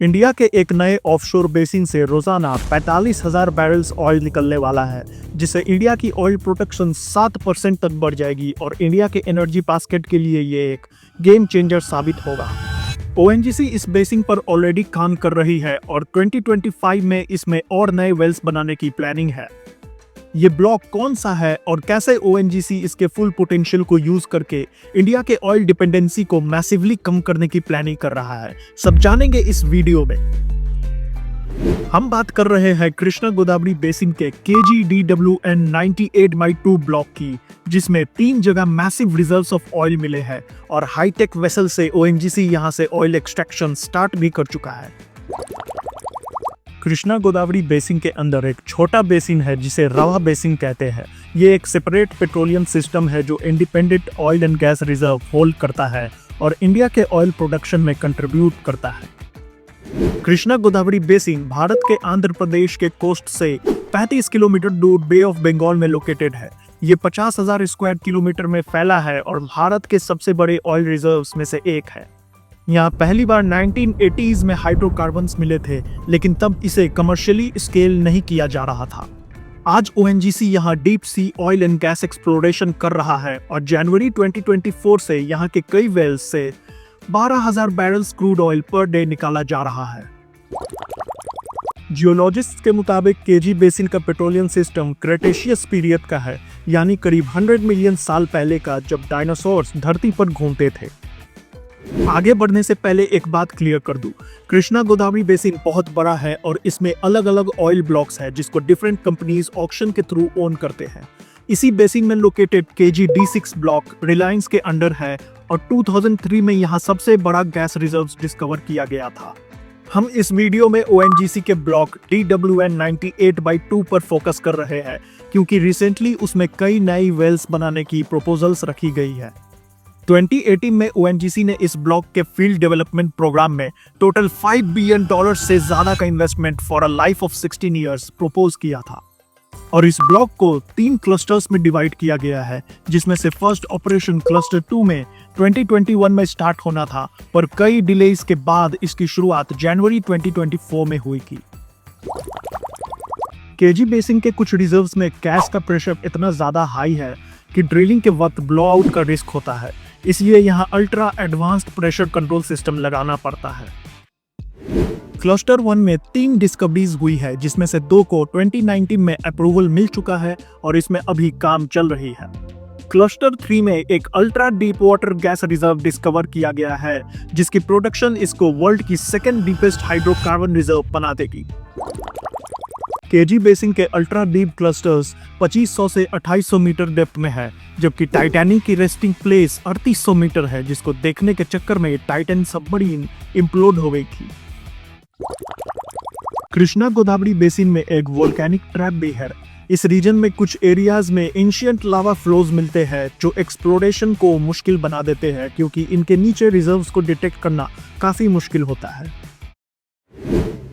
India के एक नए ऑफशोर बेसिन से रोजाना 45,000 बैरल्स ऑयल निकलने वाला है, जिससे इंडिया की ऑयल प्रोडक्शन 7% तक बढ़ जाएगी और इंडिया के एनर्जी बास्केट के लिए ये एक गेम चेंजर साबित होगा। ओएनजीसी इस बेसिन पर ऑलरेडी काम कर रही है और 2025 में इसमें और नए वेल्स बनाने की प्लानिंग है। ये ब्लॉक कौन सा है और कैसे ओएनजीसी इसके फुल पोटेंशियल को यूज करके इंडिया के ऑयल डिपेंडेंसी को मैसिवली कम करने की प्लानिंग कर रहा है, सब जानेंगे इस वीडियो में। हम बात कर रहे हैं कृष्णा गोदावरी बेसिन के KGDWN 98/2 ब्लॉक की, जिसमें 3 जगह मैसिव रिजर्व्स ऑफ ऑयल मिले हैं और हाईटेक वेसल से ओएनजीसी यहां से ऑयल एक्सट्रैक्शन स्टार्ट भी कर चुका है। कृष्णा गोदावरी बेसिन के अंदर एक छोटा बेसिन है जिसे रवा बेसिन कहते हैं। ये एक सेपरेट पेट्रोलियम सिस्टम है जो independent oil and gas reserve hold करता है और इंडिया के ऑयल प्रोडक्शन में कंट्रीब्यूट करता है। कृष्णा गोदावरी बेसिन भारत के आंध्र प्रदेश के कोस्ट से 35 किलोमीटर दूर बे ऑफ बंगाल में लोकेटेड है। ये 50,000 स्क्वायर किलोमीटर में फैला है और भारत के सबसे बड़े ऑयल रिजर्व्स में से एक है। यहाँ पहली बार 1980s में हाइड्रोकार्बन्स मिले थे, लेकिन तब इसे कमर्शियली स्केल नहीं किया जा रहा था। आज ओएनजीसी यहाँ deep sea oil and gas exploration कर रहा है और जनवरी 2024 से यहाँ के कई वेल्स से 12,000 barrels crude oil per day निकाला जा रहा है। जियोलॉजिस्ट के मुताबिक केजी बेसिन का पेट्रोलियम सिस्टम क्रेटेशियस पीरियड का है, यानी करीब 100 मिलियन साल पहले का, जब डायनासोर्स धरती पर घूमते थे। आगे बढ़ने से पहले एक बात क्लियर कर दूं, कृष्णा गोदावरी बेसिन बहुत बड़ा है और इसमें अलग अलग ऑयल ब्लॉक्स है जिसको डिफरेंट कंपनीज ऑक्शन के थ्रू ओन करते हैं। इसी बेसिन में लोकेटेड KG-D6 ब्लॉक रिलायंस के अंडर है और 2003 में यहाँ सबसे बड़ा गैस रिजर्व्स डिस्कवर किया गया था। हम इस वीडियो में ओएनजीसी के ब्लॉक DWN 98/2 पर फोकस कर रहे हैं क्योंकि रिसेंटली उसमें कई नई वेल्स बनाने की प्रपोजल्स रखी गई है। 2018 में ओएनजीसी ने इस ब्लॉक के फील्ड डेवलपमेंट प्रोग्राम में टोटल $5 बिलियन से ज्यादा का investment for a life of 16 years propose किया था और इस ब्लॉक को 3 क्लस्टर्स में डिवाइड किया गया है, जिसमें से फर्स्ट ऑपरेशन क्लस्टर 2 में 2021 में स्टार्ट होना था, पर कई डिलेज के बाद इसकी शुरुआत जनवरी 2024 में हुई थी। केजी बेसिन के कुछ रिजर्व्स में गैस का प्रेशर इतना ज्यादा हाई है कि ड्रिलिंग के वक्त ब्लो आउट का रिस्क होता है, इसलिए यहाँ ultra advanced pressure control system लगाना पड़ता है। क्लस्टर 1 में 3 डिस्कवरीज हुई है, जिसमें से 2 को 2019 में अप्रूवल मिल चुका है और इसमें अभी काम चल रही है। क्लस्टर 3 में एक ultra deep water gas reserve discover किया गया है, जिसकी प्रोडक्शन इसको वर्ल्ड की सेकेंड डीपेस्ट हाइड्रोकार्बन रिजर्व बना देगी। केजी बेसिन के अल्ट्रा डीप क्लस्टर्स 2500 से 2800 मीटर डेप्थ में है, जबकि टाइटैनिक की रेस्टिंग प्लेस 3800 मीटर है, जिसको देखने के चक्कर में टाइटन सबमरीन इम्प्लोड हो गई थी। कृष्णा गोदावरी बेसिन में एक वोल्केनिक ट्रैप भी है। इस रीजन में कुछ एरियाज में एंशिएंट लावा फ्लोज मिलते हैं जो एक्सप्लोरेशन को मुश्किल बना देते हैं, क्योंकि इनके नीचे रिजर्व्स को डिटेक्ट करना काफी मुश्किल होता है।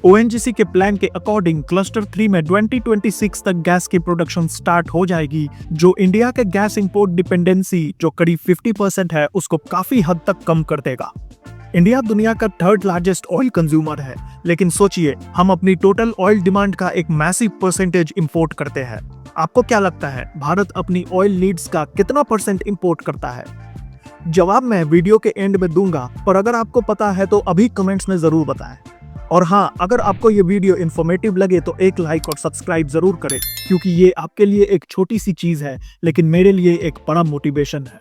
ओएनजीसी के प्लान के अकॉर्डिंग क्लस्टर 3 में 2026 तक गैस की प्रोडक्शन स्टार्ट हो जाएगी, जो इंडिया के गैस इंपोर्ट डिपेंडेंसी जो करीब 50% है उसको काफी हद तक कम कर देगा। इंडिया दुनिया का 3rd लार्जेस्ट ऑयल कंज्यूमर है, लेकिन सोचिए हम अपनी टोटल ऑयल डिमांड का एक मैसिव परसेंटेज इंपोर्ट करते हैं। आपको क्या लगता है भारत अपनी ऑयल नीड्स का कितना परसेंट इंपोर्ट करता है? जवाब मैं वीडियो के एंड में दूंगा, पर अगर आपको पता है तो अभी कमेंट्स में जरूर बताएं। और हाँ, अगर आपको ये वीडियो इन्फॉर्मेटिव लगे तो एक लाइक और सब्सक्राइब जरूर करें, क्योंकि ये आपके लिए एक छोटी सी चीज है, लेकिन मेरे लिए एक बड़ा मोटिवेशन है।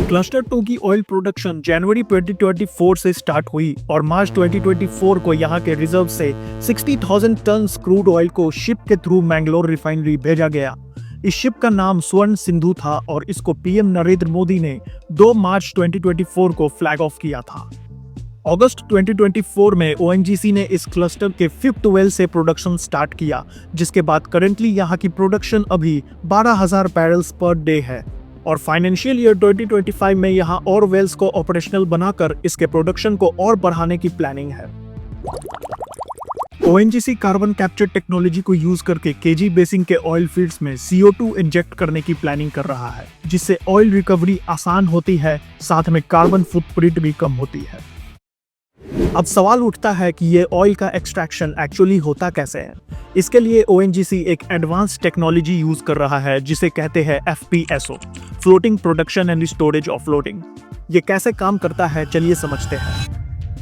क्लस्टर 2 की ऑयल प्रोडक्शन जनवरी 2024 से स्टार्ट हुई और मार्च 2024 को यहाँ के रिजर्व से 60,000 टन क्रूड ऑयल को शिप के थ्रू मैंगलोर रिफाइनरी भेजा गया। इस शिप का नाम स्वर्ण सिंधु था और इसको पीएम नरेंद्र मोदी ने 2 मार्च 2024 को फ्लैग ऑफ किया था। अगस्त 2024 में ओएनजीसी ने इस क्लस्टर के 5th वेल से प्रोडक्शन स्टार्ट किया, जिसके बाद करंटली यहाँ की प्रोडक्शन अभी 12,000 बैरल्स पर डे है और फाइनेंशियल ईयर 2025 में यहाँ और वेल्स को ऑपरेशनल बनाकर इसके प्रोडक्शन को और बढ़ाने की प्लानिंग है। ओएनजीसी कार्बन कैप्चर टेक्नोलॉजी को यूज करके केजी बेसिन के ऑयल फील्ड्स में CO2 इंजेक्ट करने की प्लानिंग कर रहा है, जिससे ऑयल रिकवरी आसान होती है, साथ में कार्बन फुटप्रिंट भी कम होती है। अब सवाल उठता है कि ये ऑयल का एक्सट्रैक्शन एक्चुअली होता कैसे है। इसके लिए ओएनजीसी एक एडवांस टेक्नोलॉजी यूज कर रहा है जिसे कहते हैं FPSO, floating production and storage offloading. ये कैसे काम करता है चलिए समझते हैं।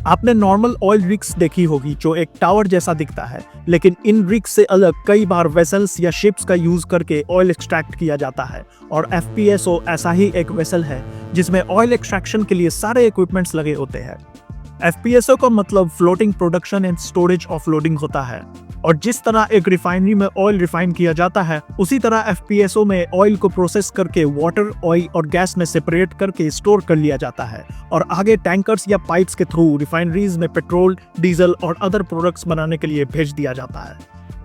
आपने नॉर्मल ऑयल रिग्स देखी होगी जो एक टावर जैसा दिखता है, लेकिन इन रिग्स से अलग कई बार वेसल्स या शिप्स का यूज करके ऑयल एक्सट्रैक्ट किया जाता है, और एफपीएसओ ऐसा ही एक वेसल है जिसमें ऑयल एक्सट्रैक्शन के लिए सारे इक्विपमेंट्स लगे होते हैं। एफपीएसओ का मतलब floating production and storage offloading होता है, और जिस तरह एक रिफाइनरी में ऑयल रिफाइन किया जाता है उसी तरह एफपीएसओ में ऑयल को प्रोसेस करके वाटर, ऑयल और गैस में सेपरेट करके स्टोर कर लिया जाता है और आगे टैंकर्स या पाइप्स के थ्रू रिफाइनरीज में पेट्रोल, डीजल और अदर प्रोडक्ट्स बनाने के लिए भेज दिया जाता है।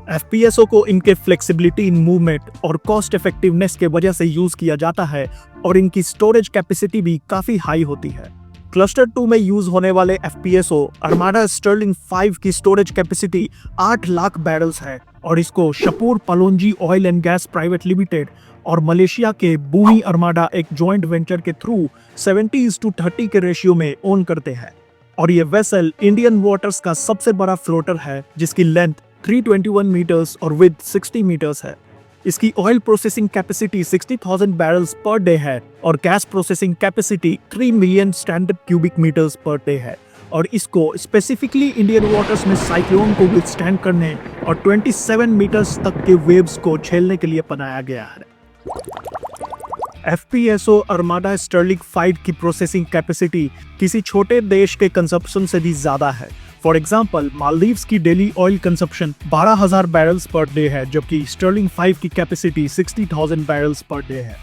एफपीएसओ को इनके फ्लेक्सिबिलिटी इन मूवमेंट और कॉस्ट इफेक्टिवनेस के वजह से यूज किया जाता है, और इनकी स्टोरेज कैपेसिटी भी काफी हाई होती है। क्लस्टर 2 में यूज होने वाले एफपीएसओ अर्माडा स्टर्लिंग 5 की स्टोरेज कैपेसिटी 8 लाख बैरल्स है, और इसको Shapoor Pallonji oil and gas private limited और मलेशिया के बूमी अर्माडा एक जॉइंट वेंचर के थ्रू 70:30 के रेशियो में ओन करते हैं। और ये वेसल इंडियन वाटर्स का सबसे बड़ा फ्लोटर है जिसकी लेंथ 321 मीटर्स और विड्थ 60 मीटर्स है। इसकी oil processing capacity 60,000 barrels per day है और gas processing capacity 3 million standard cubic metres per day है, और इसको स्पेसिफिकली इंडियन वाटर्स में साइक्लोन को विथस्टैंड करने और 27 मीटर्स तक के वेव्स को झेलने के लिए बनाया गया है। एफपीएसओ अर्माडा स्टर्लिंग 5 की प्रोसेसिंग कैपेसिटी किसी छोटे देश के कंजप्शन से भी ज्यादा है। फॉर एग्जाम्पल, मालदीव्स की daily oil consumption 12,000 barrels per day है, जबकि स्टर्लिंग 5 की कैपेसिटी 60,000 बैरल्स पर डे है।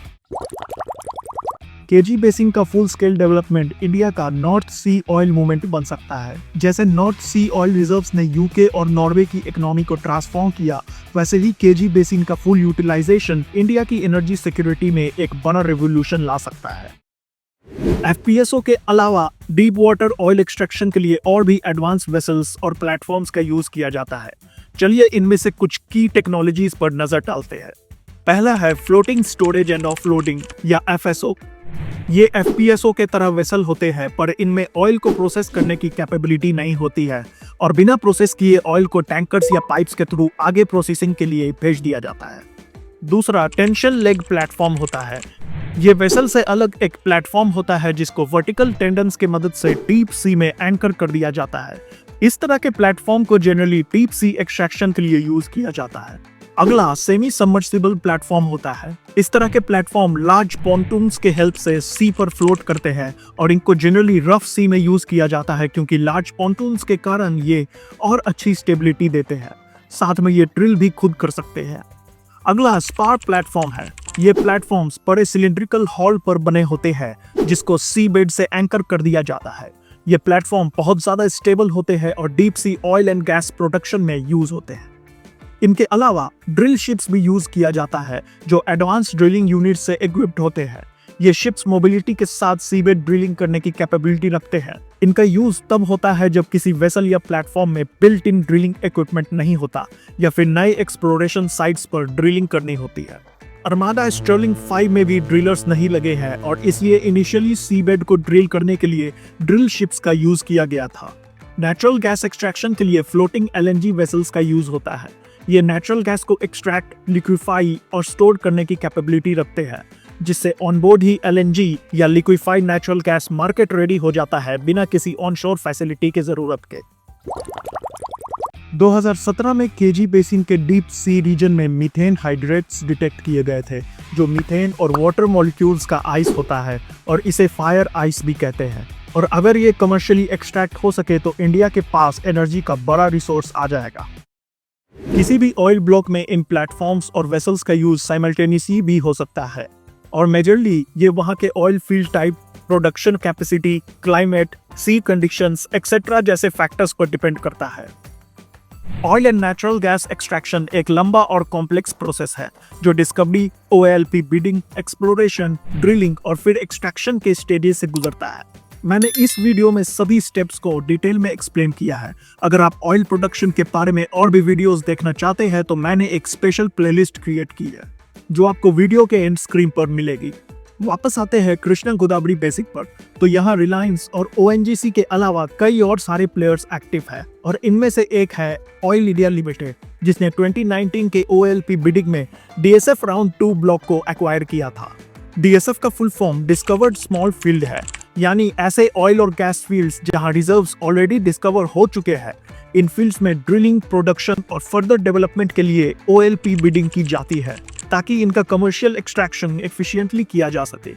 केजी बेसिन का फुल स्केल डेवलपमेंट इंडिया का नॉर्थ सी ऑयल मूवमेंट बन सकता है। जैसे नॉर्थ सी ऑयल रिजर्व्स ने यूके और नॉर्वे की इकोनॉमी को ट्रांसफॉर्म किया, वैसे ही केजी बेसिन का फुल यूटिलाइजेशन इंडिया की एनर्जी सिक्योरिटी में एक बड़ा रेवोल्यूशन ला सकता है। एफपीएसओ के अलावा डीप वाटर ऑयल एक्सट्रैक्शन के लिए और भी एडवांस वेसल्स और प्लेटफॉर्म्स का यूज किया जाता है। चलिए इनमें से कुछ की टेक्नोलॉजीज पर नजर डालते हैं। पहला है फ्लोटिंग स्टोरेज एंड ऑफलोडिंग या एफएसओ। ये एफपीएसओ के तरह वेसल होते हैं, पर इनमें ऑयल को प्रोसेस करने की कैपेबिलिटी नहीं होती है, और बिना प्रोसेस किए ऑयल को टैंकर्स या पाइप्स के थ्रू आगे प्रोसेसिंग के लिए भेज दिया जाता है। दूसरा टेंशन लेग प्लेटफॉर्म होता है। ये वेसल से अलग एक प्लेटफॉर्म होता है जिसको वर्टिकल टेंडन्स की मदद से डीप सी में एंकर कर दिया जाता है। इस तरह के प्लेटफॉर्म को जनरली डीप सी एक्सट्रैक्शन के लिए यूज किया जाता है। अगला सेमी सबमर्सिबल प्लेटफॉर्म होता है। इस तरह के प्लेटफॉर्म लार्ज पॉन्टून्स के हेल्प से सी पर फ्लोट करते हैं, और इनको जनरली रफ सी में यूज किया जाता है क्योंकि लार्ज पॉन्टून्स के कारण ये और अच्छी स्टेबिलिटी देते हैं। साथ में ये ड्रिल भी खुद कर सकते हैं। अगला स्पार प्लेटफॉर्म है। ये प्लेटफॉर्म्स बड़े सिलिंड्रिकल हॉल पर बने होते हैं जिसको सी बेड से एंकर कर दिया जाता है। ये प्लेटफॉर्म बहुत ज्यादा स्टेबल होते हैं और deep sea oil and gas production में यूज होते हैं। इनके अलावा ड्रिल शिप्स भी यूज किया जाता है जो एडवांस ड्रिलिंग यूनिट से इक्विप्ड होते हैं। ये शिप्स मोबिलिटी के साथ सीबेड ड्रिलिंग करने की कैपेबिलिटी रखते हैं। इनका यूज तब होता है जब किसी वेसल या प्लेटफॉर्म में बिल्ट इन ड्रिलिंग इक्विपमेंट नहीं होता, या फिर नए एक्सप्लोरेशन साइट्स पर ड्रिलिंग करनी होती है। अर्माडा स्टर्लिंग 5 में भी ड्रिलर्स नहीं लगे हैं, और इसलिए इनिशियली सीबेड को ड्रिल करने के लिए ड्रिल शिप्स का यूज किया गया था। नेचुरल गैस एक्सट्रैक्शन के लिए फ्लोटिंग एलएनजी वेसल्स का यूज होता है। ये नेचुरल गैस को एक्सट्रैक्ट, लिक्विफाई और स्टोर करने की कैपेबिलिटी रखते हैं, जिससे ऑनबोर्ड ही एलएनजी या liquefied natural gas market ready हो जाता है बिना किसी ऑनशोर फैसिलिटी की जरूरत के। 2017 में केजी बेसिन के डीप सी रीजन में मीथेन हाइड्रेट्स डिटेक्ट किए गए थे, जो मीथेन और वाटर मॉलिक्यूल्स का आइस होता है, और इसे फायर आइस भी कहते हैं। और अगर ये कमर्शियली एक्सट्रैक्ट हो सके तो इंडिया के पास एनर्जी का बड़ा रिसोर्स आ जाएगा। किसी भी ऑयल ब्लॉक में इन प्लेटफॉर्म्स और वेसल्स का यूज साइमल्टेनियसली भी हो सकता है, और मेजरली ये वहां के oil field type, production capacity, climate, sea conditions etcetera जैसे फैक्टर्स पर डिपेंड करता है। Oil and natural gas extraction एक लंबा और कॉम्प्लेक्स प्रोसेस है जो discovery, OLP bidding, exploration, drilling और फिर एक्सट्रैक्शन के स्टेजेस से गुजरता है। मैंने इस वीडियो में सभी स्टेप्स को डिटेल में एक्सप्लेन किया है। अगर आप ऑयल प्रोडक्शन के बारे में और भी वीडियोस देखना चाहते हैं तो मैंने एक स्पेशल प्लेलिस्ट क्रिएट की है जो आपको वीडियो के एंड स्क्रीन पर मिलेगी। वापस आते हैं कृष्णा गोदावरी बेसिन पर, तो यहाँ रिलायंस और ओएनजीसी के अलावा कई और सारे प्लेयर्स एक्टिव है और इनमें से एक है ऑयल इंडिया लिमिटेड, जिसने 2019 के ओएलपी बिडिंग में डीएसएफ राउंड 2 ब्लॉक को एक्वायर किया था। डीएसएफ का full form discovered small field है, यानी ऐसे ऑयल और गैस फील्ड्स जहां रिजर्व्स ऑलरेडी डिस्कवर हो चुके हैं। इन फील्ड्स में ड्रिलिंग, प्रोडक्शन और फर्दर डेवलपमेंट के लिए ओएलपी बिडिंग की जाती है ताकि इनका कमर्शियल एक्सट्रैक्शन एफिशिएंटली किया जा सके।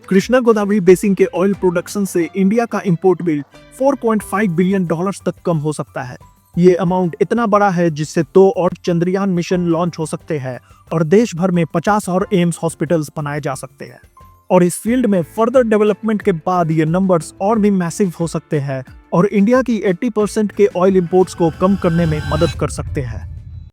कृष्णा गोदावरी बेसिन के ऑयल प्रोडक्शन से इंडिया का इंपोर्ट बिल $4.5 बिलियन तक कम हो सकता है। ये अमाउंट इतना बड़ा है जिससे 2 और चंद्रयान मिशन लॉन्च हो सकते हैं और देश भर में 50 और एम्स हॉस्पिटल्स बनाए जा सकते हैं। और इस फील्ड में फर्दर डेवलपमेंट के बाद ये नंबर्स और भी मैसिव हो सकते हैं और इंडिया की 80% के ऑयल इंपोर्ट्स को कम करने में मदद कर सकते हैं।